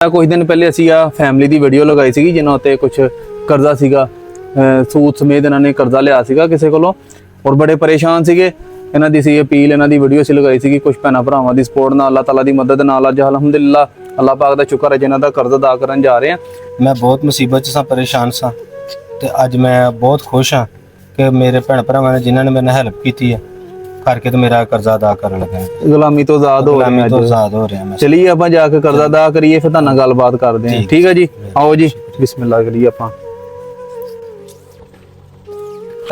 कुछ दिन पहले असी आ फैमिली की वीडियो लगाई सी जिन्होंने उत्ते कुछ कर्जा सीगा सूद समेत इन्होंने कर्जा लिया सीगा किसी कोलों और बड़े परेशान सीगे। इन्हां दी सी अपील इन्हां दी वीडियो असी लगाई सी कुछ भैणां भरावां दी सपोर्ट नाल अल्लाह ताला दी मदद नाल अज अलहमदुलिल्लाह अल्लाह पाक दा शुक्र है जिन्हां दा कर्ज अदा करन जा रहे हैं। मैं बहुत मुसीबत च सा परेशान सा ते अज मैं बहुत खुश हाँ कि मेरे भैन भरावां ने जिन्हां ने मेरे नाल हेल्प कीती है करके तो मेरा कर्जा अदा करन लगा गुलामी तो आजाद हो रहे हैं तो आजाद हो रहा मैं। चलिए आप जाके कर्जा अदा करिए फिर तुहाडे नाल गलबात करते हैं। ठीक है जी आओ जी बिस्मिल्लाह करिए आप।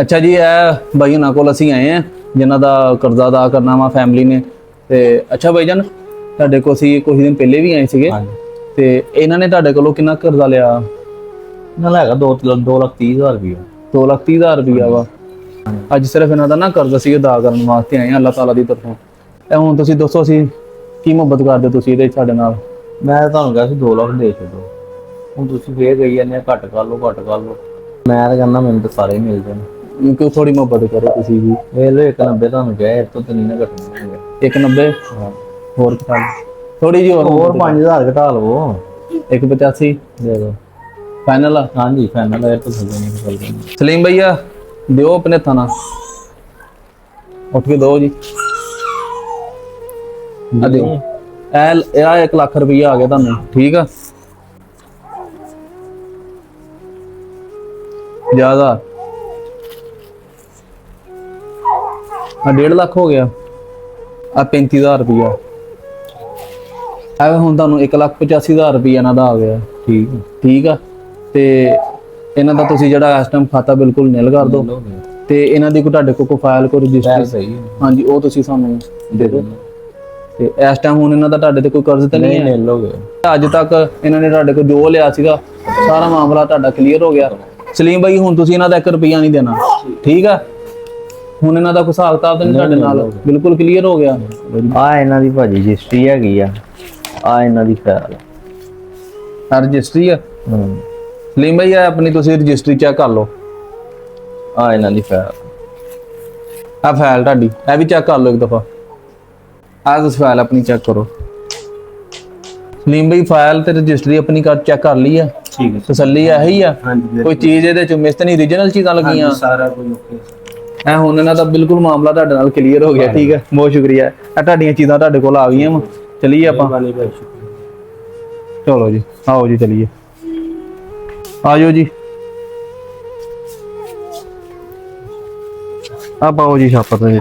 अच्छा जी ए भाई उन्हां कोल असीं आए हैं जिन्हां दा कर्जा अदा करना वा फैमिली ने ते अच्छा भाई जान तुहाडे कोल असीं कुछ दिन पहले भी आए सीगे ते इन्हां ने तुहाडे कोलों कितना कर्जा लिया? ना लगा 2,30,000 रुपया 2,30,000 रुपया वा। ਅੱਜ ਸਿਰਫ ਇਹਨਾਂ ਦਾ ਨਾ ਕਰਜ਼ ਅਸੀਂ ਅਦਾ ਕਰਨ ਵਾਸਤੇ ਆਏ ਹਾਂ ਅੱਲਾਹ ਤਾਲਾ ਦੀ ਤਰਫੋਂ। ਇਹ ਹੁਣ ਤੁਸੀਂ ਦੱਸੋ ਅਸੀਂ ਕੀ ਮੁਹੱਬਤ ਕਰਦੇ ਤੁਸੀਂ ਇਹਦੇ ਸਾਡੇ ਨਾਲ? ਮੈਂ ਤੁਹਾਨੂੰ ਕਿਹਾ ਸੀ 2 ਲੱਖ ਦੇ ਛੱਡੋ, ਹੁਣ ਤੁਸੀਂ ਫੇਰ ਗਈ ਜਾਂਦੇ ਘੱਟ ਕਰ ਲਓ ਘੱਟ ਕਰ ਲਓ। ਮੈਂ ਤਾਂ ਕਹਿੰਦਾ ਮੈਨੂੰ ਤਾਂ ਸਾਰੇ ਹੀ ਮਿਲ ਜਾਣ। ਕਿਉਂ ਥੋੜੀ ਮੁਹੱਬਤ ਕਰੋ ਤੁਸੀਂ ਵੀ। ਇਹ ਲੋ 190 ਤੁਹਾਨੂੰ ਕਿਹਾ ਇਹ ਤੋਂ ਤਾਂ ਨਹੀਂ ਨਾ ਘਟਣਾ। 190 ਹਾਂ ਹੋਰ ਘਟਾ ਥੋੜੀ ਜਿਹੀ ਹੋਰ 5,000 ਘਟਾ ਲਵੋ। 185 ਦੇ ਦਿਓ फाइनल। हाँ जी फाइनल है तो थल्ले नहीं निकलते। सलीम भैया दियो अपने थाना उठ के दो जी आ दियो ए 1 लाख रुपया आ गया तुहानू। ठीक है ज्यादा 1.5 लाख हो गया आ 35,000 रुपया ਐਵੇਂ ਹੁਣ ਤੁਹਾਨੂੰ 1,85,000 ਰੁਪਏ ਇਹਨਾਂ ਦਾ ਆ ਗਿਆ। ਠੀਕ ਆ ਤੇ ਇਹਨਾਂ ਦਾ ਤੁਸੀਂ ਜਿਹੜਾ ਇਸ ਟਾਈਮ ਖਾਤਾ ਬਿਲਕੁਲ ਨਿਲ ਕਰ ਦਿਓ ਤੇ ਇਹਨਾਂ ਦੀ ਕੋਈ ਤੁਹਾਡੇ ਕੋਲ ਫਾਈਲ ਕੋਈ ਰਜਿਸਟਰ ਸਹੀ ਹਾਂਜੀ ਉਹ ਤੁਸੀਂ ਸਾਨੂੰ ਦੇ ਦਿਓ ਤੇ ਇਸ ਟਾਈਮ ਹੁਣ ਇਹਨਾਂ ਦਾ ਤੁਹਾਡੇ ਤੇ ਕੋਈ ਕਰਜ਼ ਤਾਂ ਨਹੀਂ ਹੈ? ਨਿਲ ਹੋ ਗਿਆ। ਅੱਜ ਤੱਕ ਇਹਨਾਂ ਨੇ ਤੁਹਾਡੇ ਕੋਲ ਜੋ ਲਿਆ ਸੀਗਾ ਸਾਰਾ ਮਾਮਲਾ ਤੁਹਾਡਾ ਕਲੀਅਰ ਹੋ ਗਿਆ। ਸਲੀਮ ਭਾਈ ਹੁਣ ਤੁਸੀਂ ਇਹਨਾਂ ਦਾ 1 ਰੁਪਿਆ ਨਹੀਂ ਦੇਣਾ। ਠੀਕ ਆ ਹੁਣ ਇਹਨਾਂ ਦਾ ਕੋਈ ਹਿਸਾਬ ਕਿਤਾਬ ਤਾਂ ਨਹੀਂ ਤੁਹਾਡੇ ਨਾਲ ਬਿਲਕੁਲ ਕਲੀਅਰ ਹੋ ਗਿਆ। ਆ ਇਹਨਾਂ ਦੀ ਭਾਜੀ ਰਜਿਸਟਰੀ ਹੈਗੀ ਆ ਇਹਨਾਂ ਦੀ ਫਾਈਲ ਰਜਿਸਟਰੀ ਆ। ਸਲੀਮ ਭਾਈ ਆਪਣੀ ਤੁਸੀਂ ਰਜਿਸਟਰੀ ਚੈੱਕ ਕਰ ਲਓ। ਆ ਇਹਨਾਂ ਦੀ ਫਾਈਲ ਆ ਫਾਈਲ ਤੁਹਾਡੀ ਇਹ ਵੀ ਚੈੱਕ ਕਰ ਲਓ ਇੱਕ ਦਫਾ। ਆ ਤੁਸੀਂ ਫਾਈਲ ਆਪਣੀ ਚੈੱਕ ਕਰੋ। ਸਲੀਮ ਭਾਈ ਫਾਈਲ ਤੇ ਰਜਿਸਟਰੀ ਆਪਣੀ ਚੈੱਕ ਕਰ ਲਈ ਆ? ਠੀਕ ਹੈ ਤਸੱਲੀ ਇਹੀ ਆ? ਕੋਈ ਚੀਜ਼ ਇਹਦੇ ਚ ਮਿਸ ਤਾਂ ਨਹੀਂ ਓਰੀਜਨਲ ਚੀਜ਼ਾਂ ਲੱਗੀਆਂ? ਸਾਰਾ ਕੁਝ ਓਕੇ ਐ ਹੁਣ ਇਹਨਾਂ ਦਾ ਬਿਲਕੁਲ ਮਾਮਲਾ ਤੁਹਾਡੇ ਨਾਲ ਕਲੀਅਰ ਹੋ ਗਿਆ। ਠੀਕ ਹੈ ਬਹੁਤ ਸ਼ੁਕਰੀਆ। ਇਹ ਤੁਹਾਡੀਆਂ ਚੀਜ਼ਾਂ ਤੁਹਾਡੇ ਕੋਲ ਆ ਗਈਆਂ ਵਾ। ਚਲੀਏ ਆਪਾਂ ਚਲੋ ਜੀ ਆਓ ਜੀ ਚਲੀਏ ਆਜੋ ਜੀ ਆ ਪਾਓ ਜੀ ਛਾਪਾ ਤੇ